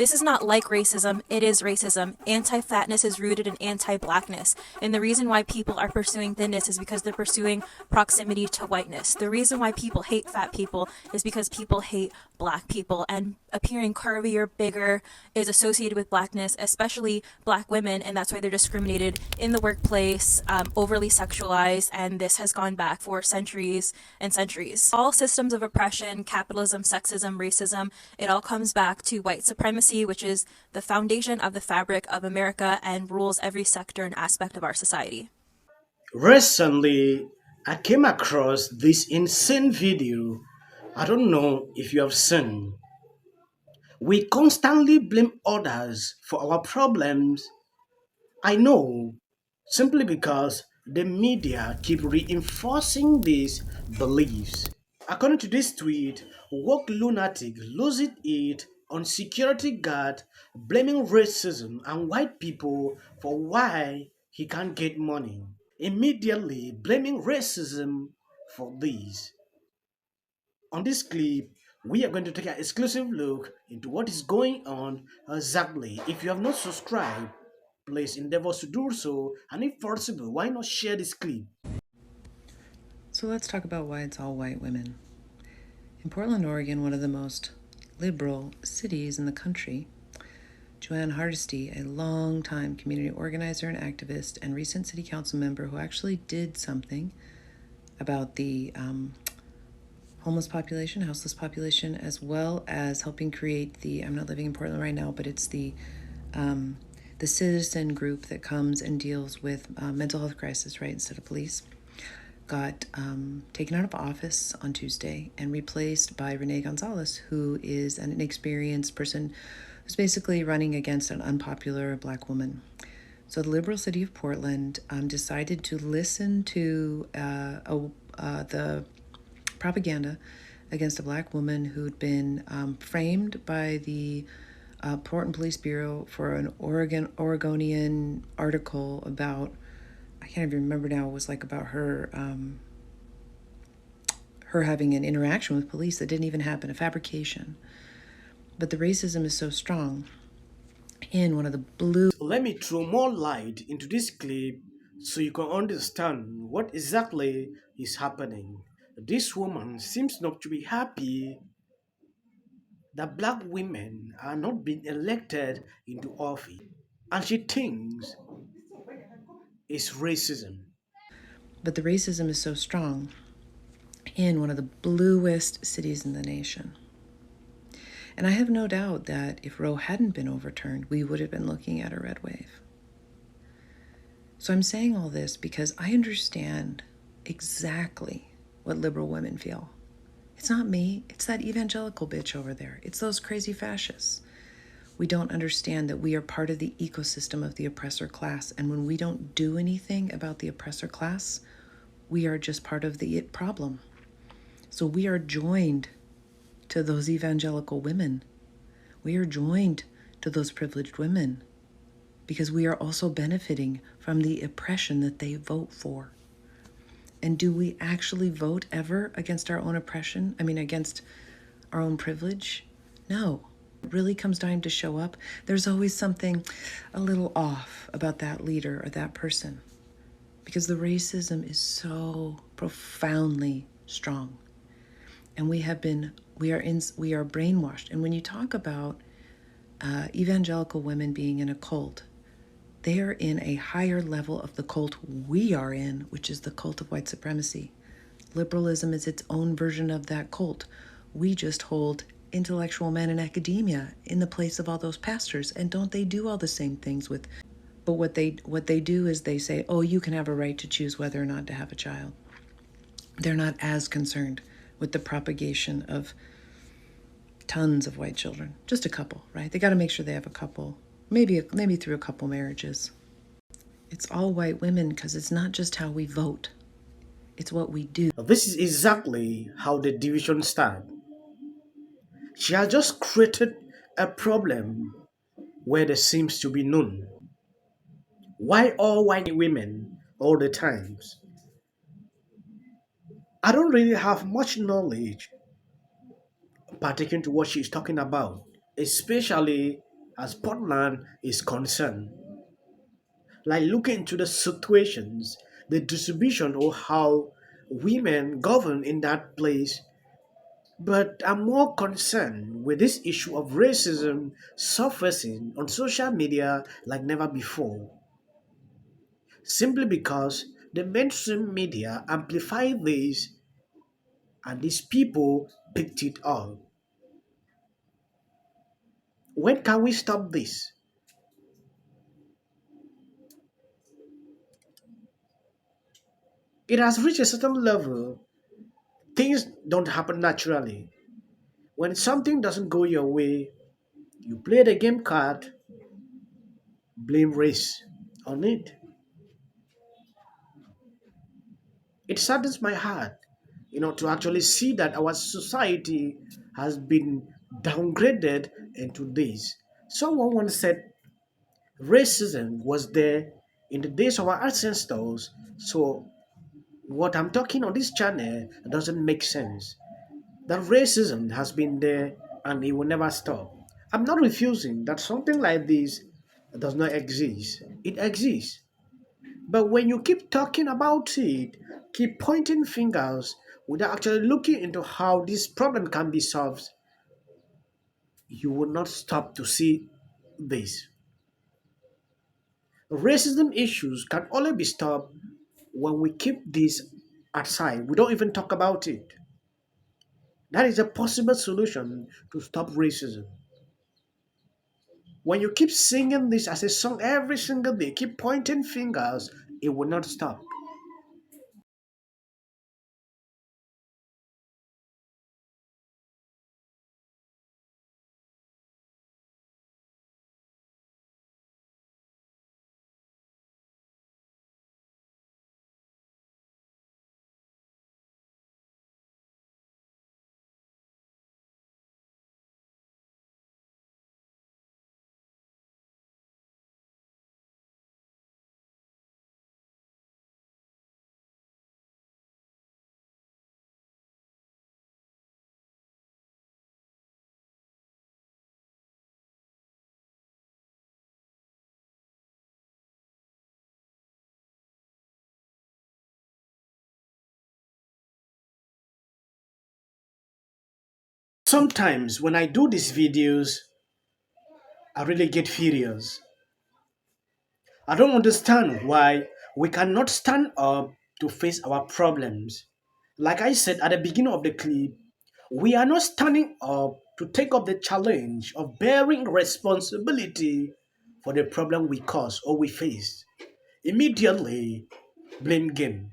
This is not like racism, it is racism. Anti-fatness is rooted in anti-blackness. And the reason why people are pursuing thinness is because they're pursuing proximity to whiteness. The reason why people hate fat people is because people hate black people, and appearing curvier, bigger is associated with blackness, especially black women, and that's why they're discriminated in the workplace, overly sexualized, and this has gone back for centuries and centuries. All systems of oppression, capitalism, sexism, racism, it all comes back to white supremacy, which is the foundation of the fabric of America and rules every sector and aspect of our society. Recently, I came across this insane video. I don't know if you have seen. We constantly blame others for our problems. I know, simply because the media keep reinforcing these beliefs. According to this tweet, woke lunatic losing it on security guard blaming racism and white people for why he can't get money. Immediately blaming racism for this. On this clip, we are going to take an exclusive look into what is going on exactly. If you have not subscribed, please endeavor to do so, and if possible, why not share this clip? So let's talk about why it's all white women. In Portland, Oregon, one of the most liberal cities in the country, Joanne Hardesty, a long-time community organizer and activist and recent city council member who actually did something about the homeless population, houseless population, as well as helping create I'm not living in Portland right now, but it's the citizen group that comes and deals with mental health crisis, right, instead of police, got taken out of office on Tuesday and replaced by Renee Gonzalez, who is an inexperienced person who's basically running against an unpopular black woman. So the liberal city of Portland decided to listen to the propaganda against a black woman who'd been framed by the Portland Police Bureau for an Oregonian article about, I can't even remember now, it was like about her her having an interaction with police that didn't even happen, a fabrication. But the racism is so strong in one of the blue. Let me throw more light into this clip so you can understand what exactly is happening. This woman seems not to be happy that black women are not being elected into office, and she thinks it's racism. But the racism is so strong in one of the bluest cities in the nation. And I have no doubt that if Roe hadn't been overturned, we would have been looking at a red wave. So I'm saying all this because I understand exactly what liberal women feel. It's not me, it's that evangelical bitch over there. It's those crazy fascists. We don't understand that we are part of the ecosystem of the oppressor class. And when we don't do anything about the oppressor class, we are just part of the it problem. So we are joined to those evangelical women. We are joined to those privileged women because we are also benefiting from the oppression that they vote for. And do we actually vote ever against our own oppression? I mean, against our own privilege? No. It really comes time to show up. There's always something a little off about that leader or that person because the racism is so profoundly strong. And we are brainwashed. And when you talk about evangelical women being in a cult, they are in a higher level of the cult we are in, which is the cult of white supremacy. Liberalism is its own version of that cult. We just hold intellectual men in academia in the place of all those pastors, and don't they do all the same things with? But what they do is they say, oh, you can have a right to choose whether or not to have a child. They're not as concerned with the propagation of tons of white children, just a couple, right? They got to make sure they have a couple, maybe through a couple marriages. It's all white women because it's not just how we vote, it's what we do. This is exactly how the division started. She has just created a problem where there seems to be none. Why all white women all the times? I don't really have much knowledge pertaining to what she's talking about, especially as Portland is concerned. Like looking into the situations, the distribution or how women govern in that place. But I'm more concerned with this issue of racism surfacing on social media like never before, simply because the mainstream media amplify this and these people picked it up. When can we stop this? It has reached a certain level. Things don't happen naturally. When something doesn't go your way, you play the game card, blame race on it. It saddens my heart, to actually see that our society has been downgraded into this. Someone once said racism was there in the days of our ancestors. So what I'm talking on this channel doesn't make sense. That racism has been there and it will never stop. I'm not refusing that something like this does not exist. It exists. But when you keep talking about it, keep pointing fingers without actually looking into how this problem can be solved, you will not stop to see this. Racism issues can only be stopped when we keep this aside. We don't even talk about it. That is a possible solution to stop racism. When you keep singing this as a song every single day, keep pointing fingers, it will not stop. Sometimes when I do these videos, I really get furious. I don't understand why we cannot stand up to face our problems. Like I said at the beginning of the clip, we are not standing up to take up the challenge of bearing responsibility for the problem we cause or we face. Immediately blame game.